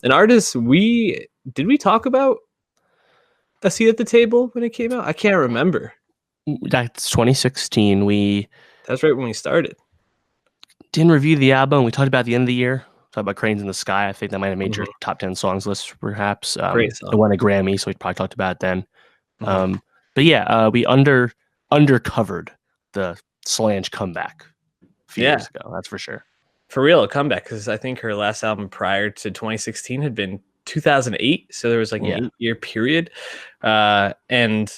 An artist we talk about A Seat at the Table when it came out? I can't remember. That's 2016. That's right when we started. Didn't review the album. We talked about the end of the year. Talked about Cranes in the Sky. I think that might have made your top 10 songs list, perhaps. Great It song. won a Grammy, so we probably talked about it then. But yeah, we undercovered the Solange comeback a few years ago. That's for sure. For real, a comeback, because I think her last album prior to 2016 had been 2008, so there was like an 8-year period. And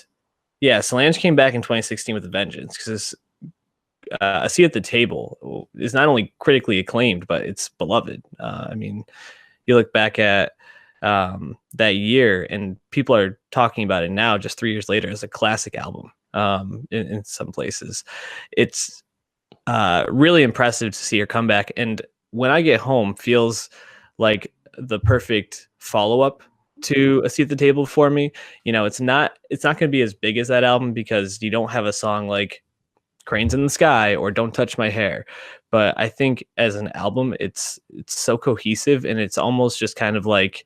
yeah, Solange came back in 2016 with a vengeance, because A Seat at the Table is not only critically acclaimed, but it's beloved. I mean, you look back at that year, and people are talking about it now, just 3 years later, as a classic album. In some places, it's really impressive to see her come back. And When I Get Home feels like the perfect follow-up to A Seat at the Table for me. You know, it's not going to be as big as that album, because you don't have a song like Cranes in the Sky or Don't Touch My Hair. But I think as an album, it's so cohesive, and it's almost just kind of like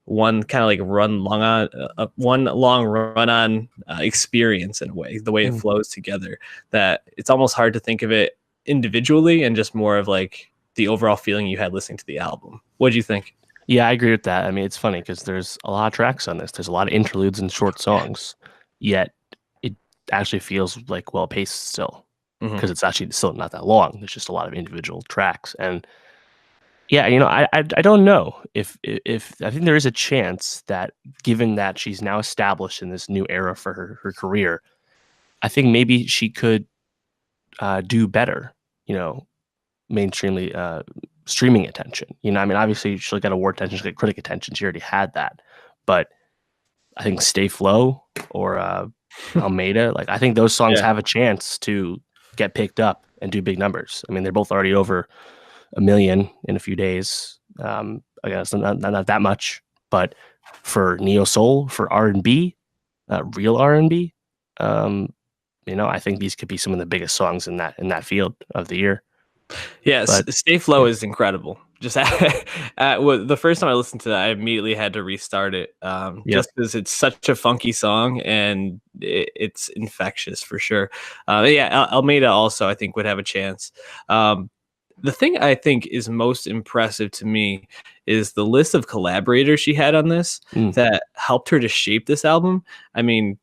one long run on experience, in a way, the way it flows together, that it's almost hard to think of it individually, and just more of like the overall feeling you had listening to the album. What do you think? Yeah, I agree with that. I mean, it's funny because there's a lot of tracks on this. There's a lot of interludes and short songs, yet it actually feels like well paced still, because it's actually still not that long. There's just a lot of individual tracks. And yeah, you know, I don't know if I think there is a chance that, given that she's now established in this new era for her career, I think maybe she could do better, you know, mainstreamly streaming attention. You know, I mean, obviously she'll get award attention, she'll get critic attention. She already had that. But I think Stay Flow or Almeida, like, I think those songs have a chance to get picked up and do big numbers. I mean, they're both already over 1 million in a few days. I guess not that much, but for neo soul, for R&B, real R&B, you know, I think these could be some of the biggest songs in that field of the year. Yes, Stay Flow is incredible. Just the first time I listened to that, I immediately had to restart it, just because it's such a funky song, and it's infectious for sure. Yeah, Almeida also, I think, would have a chance. The thing I think is most impressive to me is the list of collaborators she had on this that helped her to shape this album. I mean,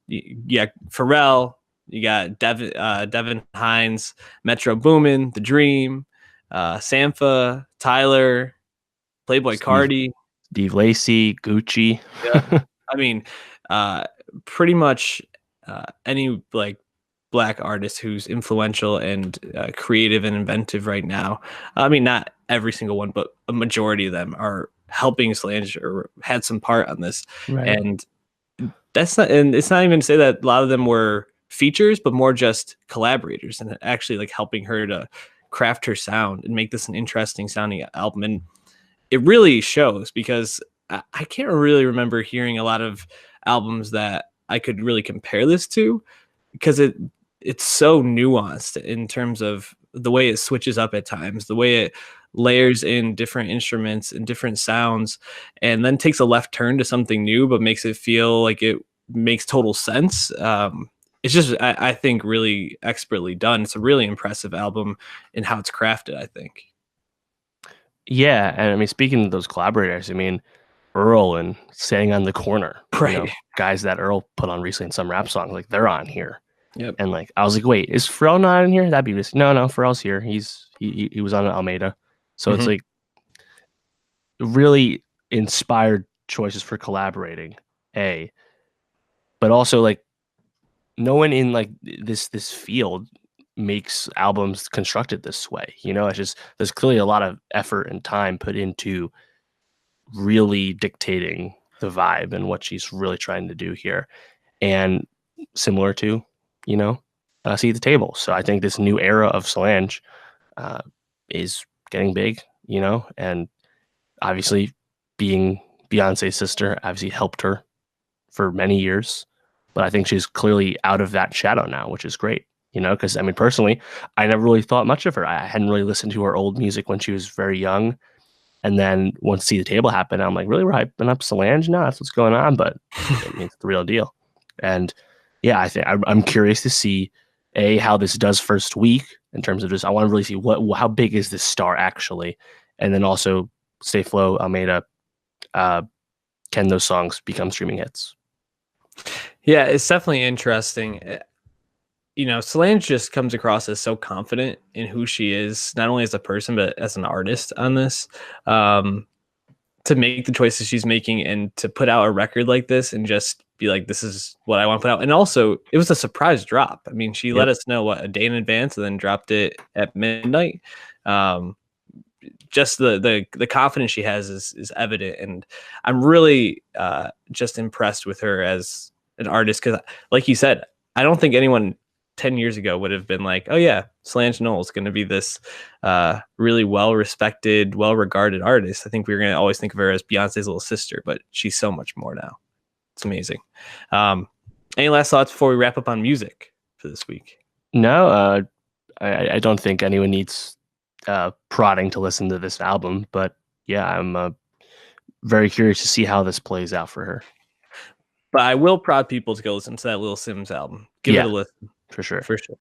yeah, Pharrell, you got Devin Hines, Metro Boomin, The Dream, Sampha, Tyler, Playboy Cardi, Steve Lacy, Gucci. Yeah. I mean, pretty much any like Black artist who's influential and creative and inventive right now. I mean, not every single one, but a majority of them are helping Solange or had some part on this. Right. And it's not even to say that a lot of them were features, but more just collaborators, and actually like helping her to craft her sound and make this an interesting sounding album. And it really shows, because I can't really remember hearing a lot of albums that I could really compare this to, because it's so nuanced in terms of the way it switches up at times, the way it layers in different instruments and different sounds, and then takes a left turn to something new, but makes it feel like it makes total sense. It's just, I think, really expertly done. It's a really impressive album in how it's crafted, I think. Yeah, and I mean, speaking of those collaborators, I mean, Earl and Standing on the Corner, right? You know, guys that Earl put on recently in some rap songs, like, they're on here. Yep. And like, I was like, wait, is Pharrell not in here? That'd be risky. No, Pharrell's here. He was on Almeida. So it's like really inspired choices for collaborating. But also, like, no one in like this field makes albums constructed this way. You know, it's just, there's clearly a lot of effort and time put into really dictating the vibe and what she's really trying to do here. And similar to, you know, Seat at the Table. So I think this new era of Solange is getting big, you know, and obviously being Beyonce's sister obviously helped her for many years. But I think she's clearly out of that shadow now, which is great, you know, because I mean, personally, I never really thought much of her. I hadn't really listened to her old music when she was very young. And then once See the Table happened, I'm like, really, we're hyping up Solange now? That's what's going on. But I mean, it's the real deal. And yeah, I think I'm curious to see how this does first week in terms of just I want to really see how big is this star actually, and then also Stay Flow, Almeida, can those songs become streaming hits? Yeah, it's definitely interesting. Solange just comes across as so confident in who she is, not only as a person, but as an artist on this. To make the choices she's making and to put out a record like this and just be like, this is what I want to put out. And also, it was a surprise drop. I mean, she let us know a day in advance and then dropped it at midnight. Just the confidence she has is evident, and I'm really just impressed with her as an artist because, like you said, I don't think anyone 10 years ago would have been like, oh yeah, Solange Knowles is going to be this really well-respected, well-regarded artist. I think we were going to always think of her as Beyonce's little sister, but she's so much more now. It's amazing. Any last thoughts before we wrap up on music for this week? No, I don't think anyone needs prodding to listen to this album, but yeah, I'm very curious to see how this plays out for her. But I will prod people to go listen to that Lil Sims album. Give it a listen. For sure. For sure.